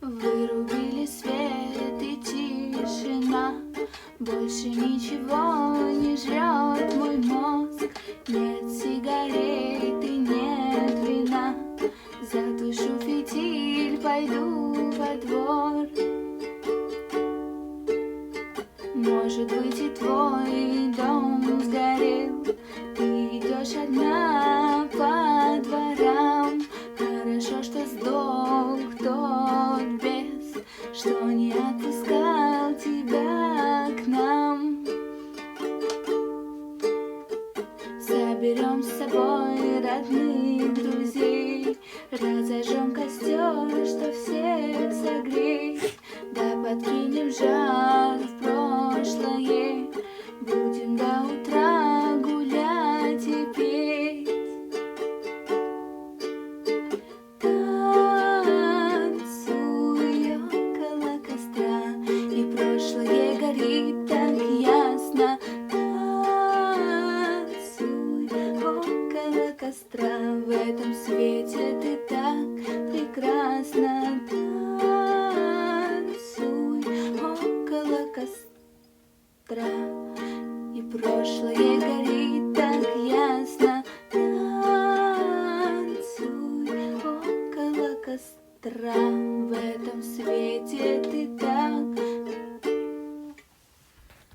Вырубили свет и тишина, больше ничего не жрет мой мозг. Нет сигарет и нет вина, затушу фитиль, пойду во двор. Может быть, и твой дом сгорел, ты идешь одна по дворам. Хорошо, что сдох тот бес, что не отпускал тебя к нам. Соберем с собой родных друзей, разожжем костер, что всех согреть. Да подкинем жар в прошлое, будем до утра гулять и петь. Танцуй около костра, и прошлое горит так ясно. Танцуй около костра, в этом свете ты так прекрасна. Танцуй около костра.